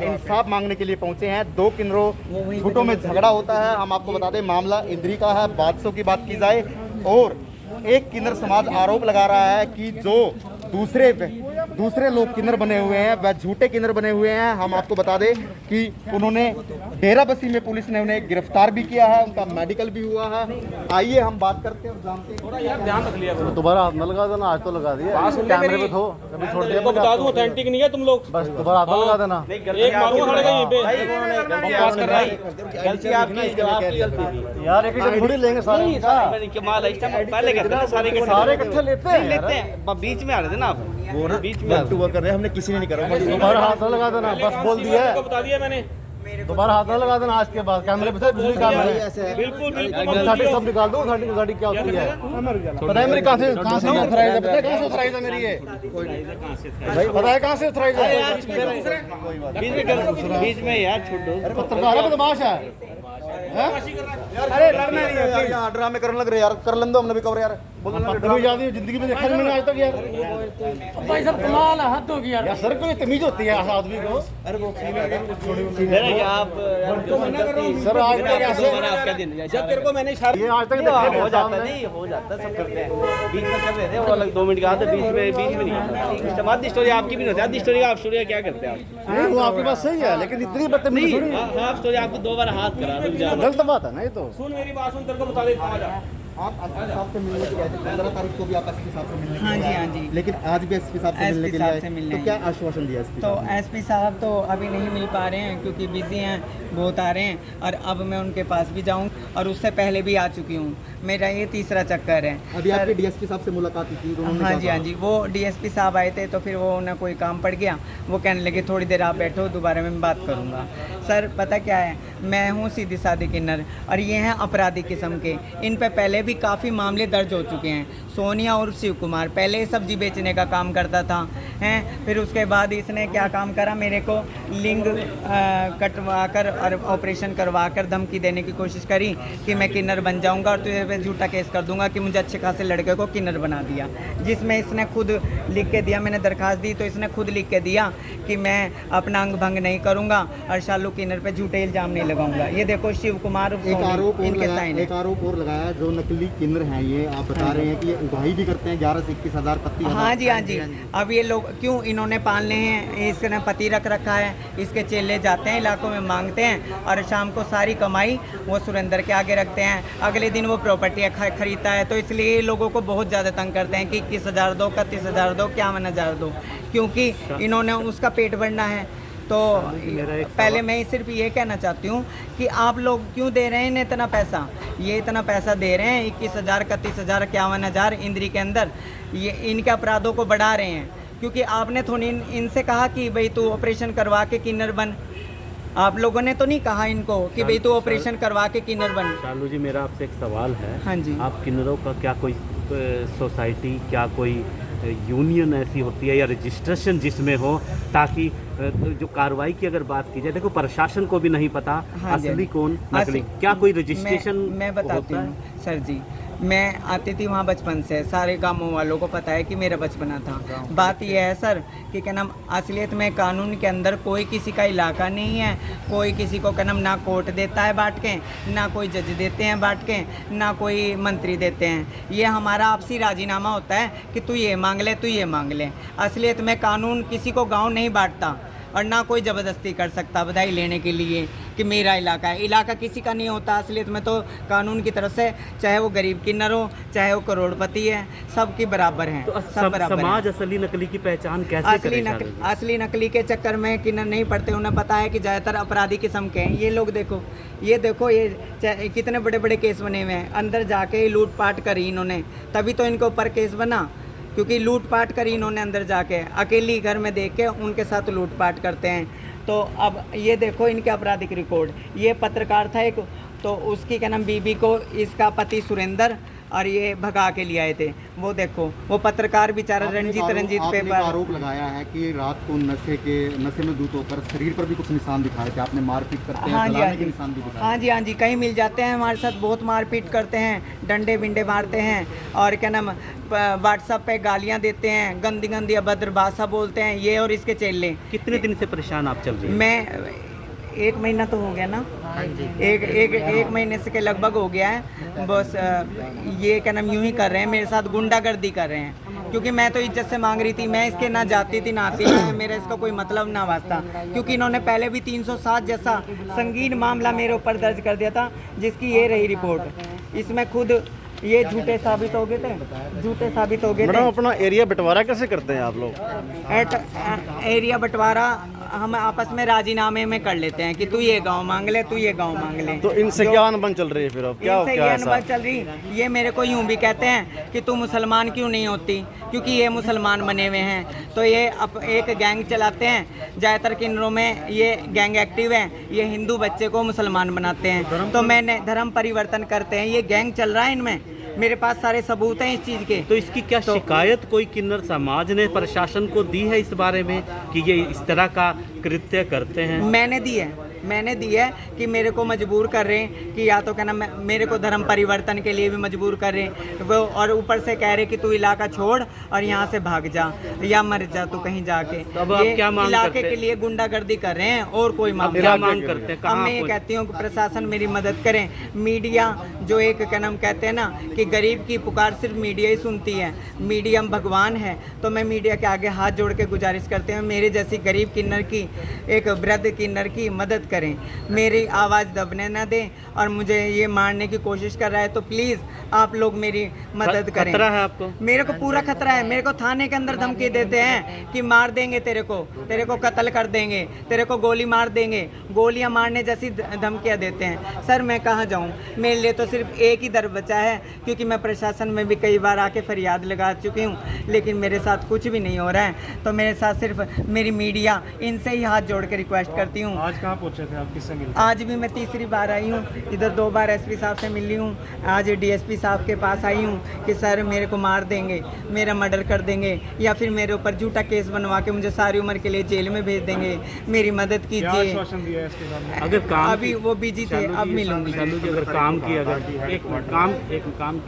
इंसाफ मांगने के लिए पहुंचे हैं। दो किन्नरों गुटों में झगड़ा होता है। हम आपको बता दें मामला इंद्री का है। बादशाह की बात की जाए और एक किन्नर समाज आरोप लगा रहा है कि जो दूसरे लोग किन्नर बने हुए हैं वह झूठे किन्नर बने हुए हैं। हम आपको बता दें कि उन्होंने डेराबस्सी में पुलिस ने उन्हें गिरफ्तार भी किया है, उनका मेडिकल भी हुआ है। आइए हम बात करते हैं और जानते हैं। थोड़ा यार ध्यान रख लिया करो। दोबारा हाथ न लगा देना, आज तो लगा दिया कैमरे पे थो कभी छोड़ दिया तो बता दूं ऑथेंटिक नहीं है तुम लोग, बस दोबारा हाथ न लगा देना। एक मारूंगा खड़े यहीं पे बकवास कर रहा है। गलती आपकी, आपकी गलती थी यार एक ही थोड़ी लेंगे सारे कमाल है। इस टाइम पहले कहते हैं सारे इकट्ठे लेते हैं लेते हैं, बीच में आ रहे थे ना आप, वो ना बीच में गलत हुआ कर रहे हैं, हमने किसी ने नहीं करा। दोबारा हाथ न लगा देना, बस बोल दिया को बता दिया मैंने। दोबारा हाथ न लगा देना। आज के बाद कैमरे पे से बिजली काम है, बिल्कुल बिल्कुल साड़ी सब निकाल दो। साड़ी क्या होती है पता है मेरी कहाँ से ऑथराइज है, पता है कहाँ से ऑथराइज है मेरी ये, पता है कहाँ से ऑथराइज है। बीच में यार छोड़ दो, पत्रकार है, बदमाश है। अरे लड़ना नहीं है यार, ड्रामे करने लग रहे यार। कर लें दो हमने भी कवर यार। कभी याद नहीं, जिंदगी में देखा नहीं मैंने आज तक यार। भाई सब कमाल है, हद होगी यार। यार सर कोई तमीज होती है आदमी को। अरे वो आप सर आज तक ऐसे आपका दिन जब तेरे को मैंने इशारा ये आज तक हो जाता नहीं, हो जाता सब करते हैं। बीच में कर रहे थे वो अलग 2 मिनट का आता, बीच में नहीं। आधी स्टोरी आपकी भी नहीं होती, आधी स्टोरी आप स्टोरी क्या करते हैं आप? नहीं, वो आपकी बात सही है, लेकिन इतनी बदतमीजी थोड़ी है। हाफ स्टोरी आपको 2 बार हाथ करा दो। गलत बात है ना ये तो। सुन मेरी बात सुन, तेरे को बता देता हूं। आजा आप एसपी साहब से मिलने के लिए आए थे, 15 तारीख को भी आप एसपी साहब से मिलने के लिए हाँ जी, आए। हाँ जी। लेकिन आज भी एसपी साहब से एसपी मिलने के लिए साहब आए, से मिलने तो क्या आए। आश्वासन दिया एसपी तो साहब? एसपी साहब तो अभी नहीं मिल पा रहे हैं क्योंकि बिजी हैं, बहुत आ रहे हैं। और अब मैं उनके पास भी जाऊं, और उससे पहले भी आ चुकी हूं। मेरा ये तीसरा चक्कर है। अभी सर, आपके डीएसपी साहब से मुलाकात हुई थी, उन्होंने हाँ क्या जी, कहा? हाँ जी। वो डीएसपी साहब आए थे, तो फिर वो उन्हें कोई काम पड़ गया। वो कहने लगे थोड़ी देर आप बैठो, दोबारा मैं बात करूँगा। सर पता क्या है, मैं हूँ सीधी सादी किन्नर, और ये हैं अपराधी किस्म के। इन पे पहले भी काफ़ी मामले दर्ज हो चुके हैं। सोनिया और शिव कुमार पहले सब्जी बेचने का काम करता था, हैं। फिर उसके बाद इसने क्या काम करा, मेरे को लिंग कटवा कर और ऑपरेशन करवा कर धमकी देने की कोशिश करी कि मैं किन्नर बन जाऊंगा और तुझे पे झूठा केस कर दूंगा कि मुझे अच्छे खासे लड़के को किन्नर बना दिया। जिसमें इसने खुद लिख के दिया, मैंने दरखास्त दी तो इसने खुद लिख के दिया कि मैं अपना अंग भंग नहीं करूंगा और शालू किन्नर पे झूठे इल्जाम नहीं लगाऊंगा। ये देखो शिव कुमार एक आरोप और इनके लगाया, साइन है। एक आरोप और लगाया, जो नकली किन्नर हैं ये आप बता रहे हैं कि ये उगाही भी करते हैं 11 से 21 हज़ार पत्ती। हाँ जी, हाँ जी। अब ये लोग क्यों इन्होंने पालने हैं, इसने पति रख रखा है। इसके चेले जाते हैं इलाकों में मांगते हैं, और शाम को सारी कमाई वो सुरेंद्र के आगे रखते हैं। अगले दिन वो प्रॉपर्टी खरीदता है, तो इसलिए ये लोगों को बहुत ज़्यादा तंग करते हैं कि 21,000 दो, 31,000 दो, 51,000 दो, क्योंकि इन्होंने उसका पेट भरना है। तो पहले मैं सिर्फ ये कहना चाहती हूँ कि आप लोग क्यों दे रहे हैं इतना पैसा। ये इतना पैसा दे रहे हैं 21,000, 31,000, 51,000 इंद्री के अंदर, ये इनके अपराधों को बढ़ा रहे हैं। क्योंकि आपने थोड़ी इनसे कहा कि भाई तू ऑपरेशन करवा के किन्नर बन। आप लोगों ने तो नहीं कहा इनको कि भाई तू ऑपरेशन करवा के किन्नर बन। शालू जी, मेरा आपसे एक सवाल है। हाँ जी। आप किन्नरों का क्या कोई सोसाइटी, क्या कोई यूनियन ऐसी होती है या रजिस्ट्रेशन जिसमें हो, ताकि जो कार्रवाई की अगर बात की जाए, देखो प्रशासन को भी नहीं पता हाँ जी, असली कौन नकली, क्या कोई रजिस्ट्रेशन मैं बताती होता है? हूँ सर जी। मैं आती थी वहाँ बचपन से, सारे गांवों वालों को पता है कि मेरा बचपना था। बात यह है सर कि क्या नाम, असलियत में कानून के अंदर कोई किसी का इलाका नहीं है। कोई किसी को क्या नाम ना कोर्ट देता है बांट के, ना कोई जज देते हैं बांट के, ना कोई मंत्री देते हैं। ये हमारा आपसी राजीनामा होता है कि तू ये मांग ले, तू ये मांग ले। असलियत में कानून किसी को गाँव नहीं बांटता, और ना कोई ज़बरदस्ती कर सकता बधाई लेने के लिए कि मेरा इलाका है। इलाका किसी का नहीं होता असलियत में, तो कानून की तरफ से चाहे वो गरीब किन्नर हो, चाहे वो करोड़पति है, सबकी बराबर हैं। तो सब बराबर हैं। समाज असली नकली की पहचान कैसे करे? असली नकली के चक्कर में किन्नर नहीं पड़ते। उन्हें पता है कि ज़्यादातर अपराधी किस्म के हैं ये लोग। देखो ये कितने बड़े बड़े केस बने हुए हैं। अंदर जाके लूटपाट करी इन्होंने, तभी तो इनके ऊपर केस बना, क्योंकि लूटपाट करी इन्होंने अंदर जाके, अकेली घर में देख के उनके साथ लूटपाट करते हैं। तो अब ये देखो इनके आपराधिक रिकॉर्ड। ये पत्रकार था एक, तो उसकी क्या नाम बीबी को इसका पति सुरेंद्र और ये भगा के लिए आए थे। वो देखो वो पत्रकार बेचारा रंजीत पे आपने आरोप लगाया है कि रात को नशे में धुत होकर शरीर पर भी कुछ निशान दिखाए थे आपने, मारपीट करते हैं, हाँ जी, जलाने हाँ के जी, निशान भी दिखाए। हाँ जी, हाँ जी, कहीं मिल जाते हैं हमारे साथ, बहुत मारपीट करते हैं, डंडे बिंडे मारते हैं और क्या नाम व्हाट्सएप पे गालियाँ देते हैं, गंदी गंदी अभद्र भाषा बोलते हैं ये और इसके चेले। कितने दिन से परेशान आप चल रहे हैं? मैं 1 महीना तो हो गया ना, एक महीने से के लगभग हो गया है। बस ये क्या नाम यूं ही कर रहे हैं, मेरे साथ गुंडागर्दी कर रहे हैं, क्योंकि मैं तो इज्जत से मांग रही थी, मैं इसके ना जाती थी ना आती थी, मेरा इसका कोई मतलब ना वास्ता, क्योंकि इन्होंने पहले भी 307 जैसा संगीन मामला मेरे ऊपर दर्ज कर दिया था, जिसकी ये रही रिपोर्ट। इसमें खुद ये झूठे साबित हो गए थे। मैडम अपना एरिया बंटवारा कैसे करते हैं आप लोग? एरिया बंटवारा हम आपस में राजीनामे में कर लेते हैं कि तू ये गांव मांग ले, तू ये गांव मांग ले। तो इनसे क्या अनबन चल रही है फिर? अब क्या इनसे क्या ये ऐसा? अनबन चल रही, ये मेरे को यूं भी कहते हैं कि तू मुसलमान क्यों नहीं होती, क्योंकि ये मुसलमान बने हुए हैं। तो ये एक गैंग चलाते हैं, ज़्यादातर किन्नरों में ये गैंग एक्टिव है, ये हिंदू बच्चे को मुसलमान बनाते हैं, तो मैंने धर्म परिवर्तन करते हैं, ये गैंग चल रहा है इनमें, मेरे पास सारे सबूत हैं इस चीज़ के। तो इसकी क्या शिकायत कोई किन्नर समाज ने प्रशासन को दी है इस बारे में कि ये इस तरह का कृत्य करते हैं? मैंने दी है कि मेरे को मजबूर कर रहे हैं कि या तो क्या नाम मेरे को धर्म परिवर्तन के लिए भी मजबूर कर रहे हैं वो, और ऊपर से कह रहे कि तू इलाका छोड़ और यहाँ से भाग जा या मर जा तू कहीं जाके। तब आप ये क्या मांग इलाके करते के लिए गुंडागर्दी कर रहे हैं और कोई अब क्या मांग करते हैं? अब कहाँ मैं ये कहती हूँ कि प्रशासन मेरी मदद करें। मीडिया जो एक क्या नाम कहते हैं ना कि गरीब की पुकार सिर्फ मीडिया ही सुनती है, मीडिया भगवान है, तो मैं मीडिया के आगे हाथ जोड़ के गुजारिश करते हैं मेरे जैसी गरीब किन्नर की, एक वृद्ध किन्नर की मदद करें, मेरी आवाज़ दबने ना दें, और मुझे ये मारने की कोशिश कर रहा है तो प्लीज़ आप लोग मेरी मदद करें। खतरा है आपको? मेरे को पूरा खतरा है, मेरे को थाने के अंदर धमकी देते हैं कि मार देंगे तेरे को कत्ल कर देंगे, तेरे को गोली मार देंगे, गोलियां मारने जैसी धमकियां देते हैं। सर मैं कहाँ जाऊँ, मेरे लिए तो सिर्फ एक ही दर बचा है, क्योंकि मैं प्रशासन में भी कई बार आके फरियाद लगा चुकी हूँ, लेकिन मेरे साथ कुछ भी नहीं हो रहा है। तो मेरे साथ सिर्फ मेरी मीडिया, इनसे ही हाथ जोड़ के रिक्वेस्ट करती हूँ। आज कहाँ पहुँचे थे आप, किससे मिले? आज भी मैं तीसरी बार आई हूँ, इधर 2 बार एसपी साहब से मिली हूँ, आज डीएसपी साहब के पास आई हूँ कि सर मेरे को मार देंगे, मेरा मर्डर कर देंगे, या फिर मेरे ऊपर झूठा केस बनवा के मुझे सारी उम्र के लिए जेल में भेज देंगे, मेरी मदद कीजिए। दिया है इसके सामने? अगर काम अभी वो बिजी थे, अब मिलूंगी। चलो जी, अगर काम की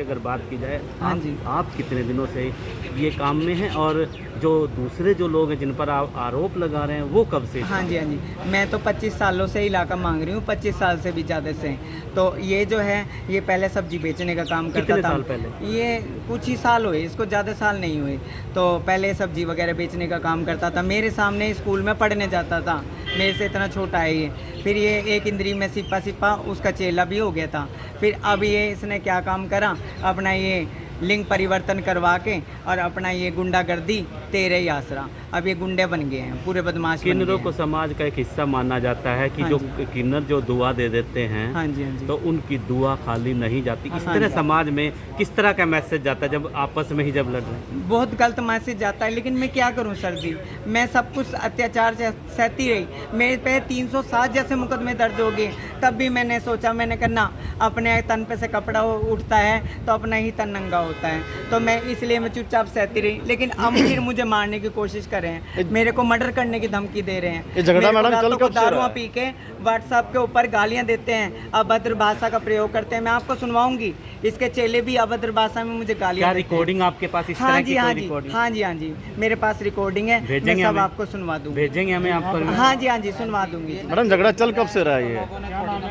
अगर बात की जाए, हाँ जी। आप कितने दिनों से ये काम में हैं, और जो दूसरे जो लोग हैं जिन पर आप आरोप लगा रहे हैं वो कब से? हाँ जी, हाँ जी, मैं तो 25 सालों से इलाका मांग रही हूँ, 25 साल से भी ज़्यादा से। तो ये जो है ये पहले सब्जी बेचने का काम करता था। कितने साल पहले? ये कुछ ही साल हुए, इसको ज़्यादा साल नहीं हुए। तो पहले सब्जी वगैरह बेचने का काम करता था, मेरे सामने स्कूल में पढ़ने जाता था, मेरे से इतना छोटा है ये। फिर ये एक इंद्री में सिपा उसका चेला भी हो गया था। फिर अब ये इसने क्या काम करा, अपना ये लिंग परिवर्तन करवा के और अपना ये गुंडागर्दी तेरे ही आसरा, अब ये गुंडे बन गए हैं, पूरे बदमाश बन गए किन्नरों हैं। को समाज का एक हिस्सा माना जाता है कि हाँ जो जी। किन्नर जो दुआ दे देते हैं, हाँ जी, हाँ जी। तो उनकी दुआ खाली नहीं जाती। इस हाँ तरह जी। समाज में किस तरह का मैसेज जाता है जब आपस में ही जब लड़ रहे हैं? बहुत गलत मैसेज जाता है, लेकिन मैं क्या करूं सर जी, मैं सब कुछ अत्याचार से सहती रही, मेरे पे 307 जैसे मुकदमे दर्ज हो गए, तब भी मैंने सोचा, मैंने करना अपने तन पे से कपड़ा उठता है तो अपना ही तन नंगा होता है, तो मैं इसलिए मैं चुपचाप सहती रही। लेकिन अब फिर मुझे मारने की कोशिश कर रहे हैं, मेरे को मर्डर करने की धमकी दे रहे हैं। ये झगड़ा मेरे को मैडम रातों कल को कब से हो रहा दारुआं है? पी के व्हाट्सएप के ऊपर गालियां देते हैं, अभद्र भाषा का प्रयोग करते हैं। मैं आपको सुनवाऊंगी, इसके चेले भी अभद्र भाषा में मुझे गालियां क्या देते हैं। रिकॉर्डिंग आपके पास इस हाँ तरह जी, की हाँ कोई जी, रिकॉर्डिंग? हाँ जी, हाँ जी, मेरे पास रिकॉर्डिंग है, मैं भेजेंगे सब हमें? आपको सुनवा दूंगी। भेजेंगे हमें आप पर? हाँ जी, हाँ जी, सुनवा दूंगी। मैडम झगड़ा चल कब से रहा है ये?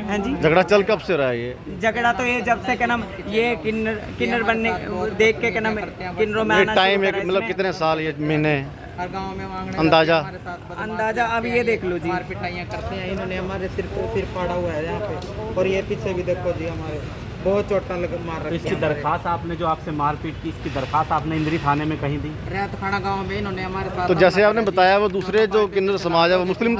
हाँ जी, झगड़ा चल कब से रहा है ये? झगड़ा तो ये जब से क्या नाम ये किन्नर बनने देख के क्या नाम किन्नरों में ये आना टाइम शुरू है करा मतलब इसने। कितने साल, ये महीने, हर गांव में मांगने अंदाजा? अंदाजा अब ये देख लो जी, मार पिटाइयाँ करते हैं इन्होंने, हमारे सिर फाड़ा हुआ है यहाँ पे, और ये पीछे भी देखो जी हमारे बहुत चोटा लग मार तो रखी इसकी है हमारे। दरखास्त आपने जो आपसे मारपीट की, इसकी दरखास्त आपने इंद्री थाने में कहीं दी? रेत खाना गांव में इन्होंने हमारे साथ। तो जैसे आपने बताया वो दूसरे जो किन्नर समाज है वो मुस्लिम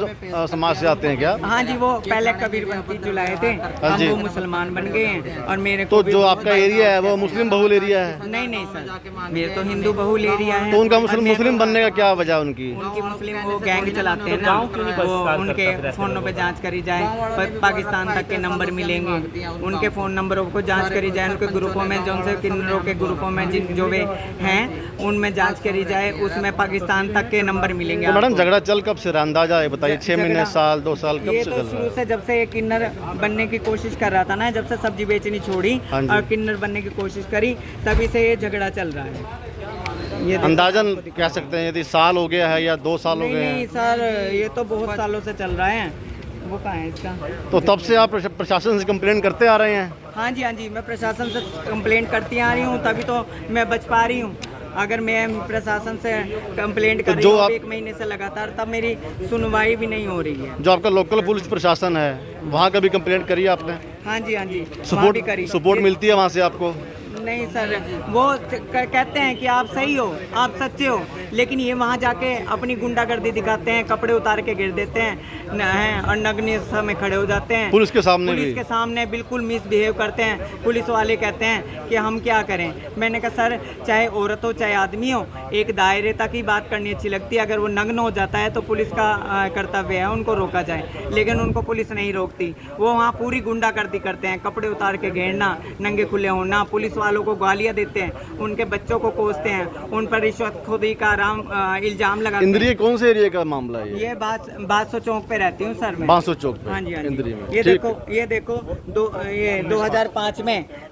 समाज से आते हैं क्या? हाँ जी, वो पहले कबीरपंथी जो लाए थे, हाँ अब जी। वो मुसलमान बन गए हैं, और मेरे तो को भी जो आपका एरिया है वो मुस्लिम बहुल एरिया है, नहीं नहीं सर, मेरे तो हिंदू बहुल एरिया है। तो उनका और मेरे- मुस्लिम बनने का क्या वजह उनकी? उनकी मुस्लिम वो गैंग चलाते हैं ना, गाँव क्यों नहीं वो बहिष्कार उनके करता फिर ऐसे फ़ोनों पे जांच करी जाए, पाकिस्तान तक के नंबर मिलेंगे, उनके फ़ोन नंबरों सबको जांच करी जाए, उनके ग्रुपों में जो उनसे किन्नरों के ग्रुपों में जिन जो वे हैं उनमें जांच करी जाए, उसमें पाकिस्तान तक के नंबर मिलेंगे। तो मैडम आपको। झगड़ा चल कब से रहा अंदाजा है बताइए, 6 महीने, झगड़ा- साल, 2 साल, कब ये से तो चल रहा शुरू है? से जब से ये किन्नर बनने की कोशिश कर रहा था ना, जब से सब्जी बेचनी छोड़ी हाँ जी। और किन्नर बनने की कोशिश करी, तभी से ये झगड़ा चल रहा है। ये देखो, अंदाजन आपको दिखा- कह सकते हैं यदि साल हो गया है या 2 साल हो नहीं गए नहीं हैं? सर, ये तो बहुत सालों से चल रहा है। वो कहाँ है इसका? तो तब से आप प्रशासन से कंप्लेंट करते आ रहे हैं? हाँ जी हाँ जी, मैं प्रशासन से कंप्लेंट करती आ रही हूँ, तभी तो मैं बच पा रही हूँ। अगर मैं प्रशासन से कंप्लेंट कर तो रही जो हूँ आप- 1 महीने से लगातार, तब मेरी सुनवाई भी नहीं हो रही है। जो आपका लोकल पुलिस प्रशासन है वहाँ कभी कंप्लेंट करी है आपने? हाँ जी वहाँ भी करी। सपोर्ट मिलती है वहाँ से आपको? नहीं सर, वो कहते हैं कि आप सही हो, आप सच्चे हो, लेकिन ये वहाँ जाके अपनी गुंडागर्दी दिखाते हैं, कपड़े उतार के गिर देते हैं और नग्न में खड़े हो जाते हैं पुलिस के सामने पुलिस भी? के सामने बिल्कुल मिसबिहेव करते हैं। पुलिस वाले कहते हैं कि हम क्या करें। मैंने कहा सर, चाहे औरत हो चाहे आदमी हो, एक दायरे तक ही बात करनी अच्छी लगती है। अगर वो नग्न हो जाता है तो पुलिस का कर्तव्य है उनको रोका जाए, लेकिन उनको पुलिस नहीं रोकती। वो वहाँ पूरी गुंडागर्दी करते हैं, कपड़े उतार के घेरना, नंगे खुले होना, पुलिस वालों को गालियाँ देते हैं, उनके बच्चों को कोसते हैं, उन पर रिश्वतखोरी का इल्जाम लगाते हैं। इंद्रिय कौन से एरिया का मामला है ये? ये बादशाह चौक पे रहती हूँ सर मैं। बांसो चौक पे? हाँ जी हाँ इंद्री जी। में। ये ठीक देखो ये देखो,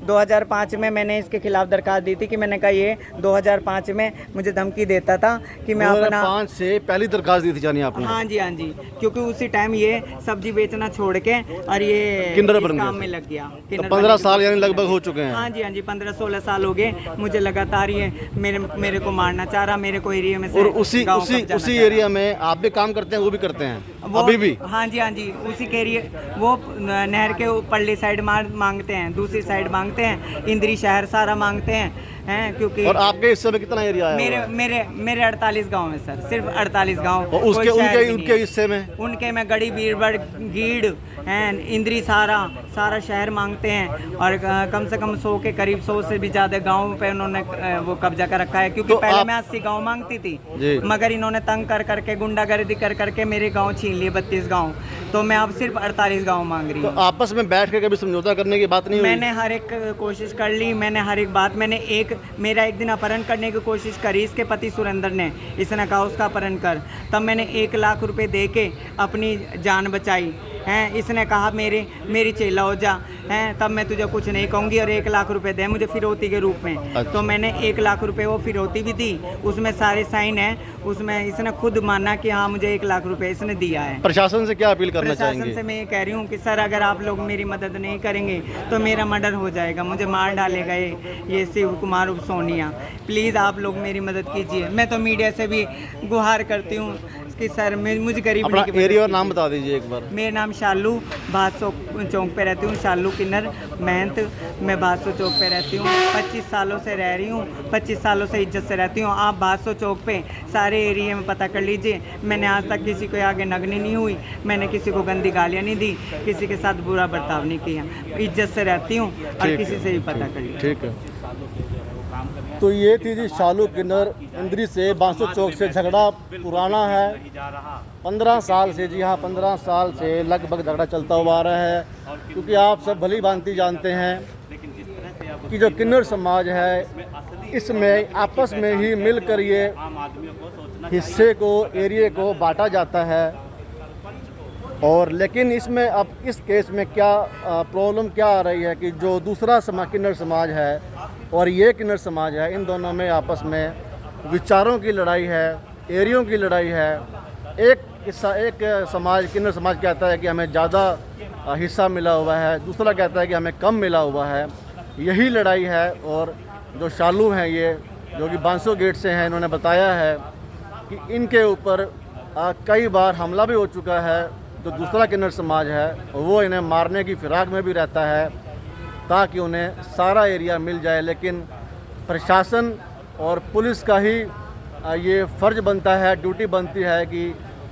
2005 में मैंने इसके खिलाफ दरखास्त दी थी कि मैंने कहा ये 2005 में मुझे धमकी देता था कि मैं अपना 2005 से पहली दरखास्त दी थी जानी आपने? हाँ जी, क्योंकि उसी टाइम ये सब्जी बेचना छोड़ के और ये किन्नर इस बन काम गया। में लग गया। तो किन्नर 15 बनने साल की- यानी लगभग हो चुके हैं? हाँ जी 15-16 साल हो गए। मुझे लगातार ये मेरे को मारना चाह रहा, मेरे को एरिया में से और उसी गाँव उसी कब्जाना उसी चाह रहा। एरिया में आप भी काम करते हैं, वो भी करते हैं वो अभी भी? हाँ जी उसी के एरिया, वो नहर के ऊपरली साइड मांगते हैं, दूसरी साइड मांगते हैं, इंद्री शहर सारा मांगते हैं क्योंकि और आपके हिस्से में कितना एरिया है? मेरे 48 गांव है सर, सिर्फ 48 गांव। और उसके उनके हिस्से में? उनके में गड़ी बीरबड़ गीड़ हैं, इंद्री सारा शहर मांगते हैं और कम से कम 100 के करीब 100 से भी ज़्यादा गाँव पे उन्होंने वो कब्जा कर रखा है। क्योंकि तो पहले आप- मैं 80 गाँव मांगती थी, जी। मगर इन्होंने तंग कर करके गुंडागर्दी कर करके मेरे गाँव छीन लिए 32 गाँव, तो मैं अब सिर्फ 48 गाँव मांग रही तो हूँ। आपस में बैठ के कभी समझौता करने की बात नहीं हुई? मैंने हर एक कोशिश कर ली, मैंने हर एक बात, मेरा एक दिन अपहरण करने की कोशिश करी इसके पति सुरेंद्र ने, इसने कहा उसका अपहरण कर, तब मैंने 1 लाख रुपए दे के अपनी जान बचाई हैं। इसने कहा मेरी चेला हो जा हैं, तब मैं तुझे कुछ नहीं कहूँगी और 1 लाख रुपए दे मुझे फिरौती के रूप में। अच्छा। तो मैंने 1 लाख रुपए वो फिरौती भी दी, उसमें सारे साइन हैं, उसमें इसने खुद माना कि हाँ मुझे 1 लाख रुपए इसने दिया है। प्रशासन से क्या अपील करना प्रशासन चाहेंगे? से मैं ये कह रही हूँ कि सर अगर आप लोग मेरी मदद नहीं करेंगे तो मेरा मर्डर हो जाएगा, मुझे मार डालेगा ये शिव कुमार उर्फ सोनिया। प्लीज़ आप लोग मेरी मदद कीजिए। मैं तो मीडिया से भी गुहार करती हूँ कि सर मुझे गरीब अपना की मदद एरिया और कीजिए। नाम बता दीजिए एक बार। मेरा नाम शालू, बादशाह चौक पे रहती हूँ, शालू किन्नर महंत। मैं बादशाह चौक पे रहती हूँ, 25 सालों से रह रही हूँ, 25 सालों से इज्जत से रहती हूँ। आप बादशाह चौक पे सारे एरिया में पता कर लीजिए, मैंने आज तक किसी को आगे नगनी नहीं हुई, मैंने किसी को गंदी गालियाँ नहीं दी, किसी के साथ बुरा बर्ताव नहीं किया, इज्जत से रहती हूँ और ठीक किसी है, से भी पता कर लीजिए। ठीक है। तो ये थी जी शालू किन्नर इंद्री से बांसो चौक से झगड़ा पुराना है, 15 साल से, जी हाँ 15 साल से लगभग झगड़ा चलता हुआ आ रहा है। क्योंकि आप सब भली भांति जानते हैं कि जो किन्नर समाज है इसमें आपस में ही मिलकर ये हिस्से को, एरिया को बांटा जाता है। और लेकिन इसमें अब इस केस में क्या प्रॉब्लम क्या आ रही है कि जो दूसरा किन्नर समाज है और ये किन्नर समाज है, इन दोनों में आपस में विचारों की लड़ाई है, एरियों की लड़ाई है। एक समाज, किन्नर समाज कहता है कि हमें ज़्यादा हिस्सा मिला हुआ है, दूसरा कहता है कि हमें कम मिला हुआ है। यही लड़ाई है। और जो शालू हैं ये, जो कि बांसो गेट से हैं, इन्होंने बताया है कि इनके ऊपर कई बार हमला भी हो चुका है। जो दूसरा किन्नर समाज है वो इन्हें मारने की फिराक में भी रहता है ताकि उन्हें सारा एरिया मिल जाए। लेकिन प्रशासन और पुलिस का ही ये फ़र्ज़ बनता है, ड्यूटी बनती है कि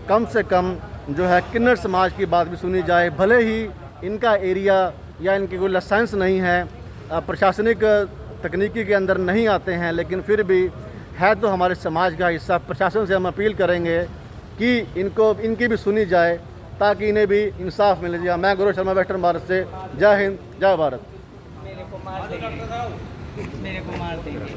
कम से कम जो है किन्नर समाज की बात भी सुनी जाए। भले ही इनका एरिया या इनकी कोई लाइसेंस नहीं है, प्रशासनिक तकनीकी के अंदर नहीं आते हैं, लेकिन फिर भी है तो हमारे समाज का हिस्सा। प्रशासन से हम अपील करेंगे कि इनकी भी सुनी जाए ताकि इन्हें भी इंसाफ मिले। जी मैं गौरव शर्मा, वेस्टर्न भारत से। जय हिंद, जय भारत। को मार देंगे, मेरे को मार देंगे।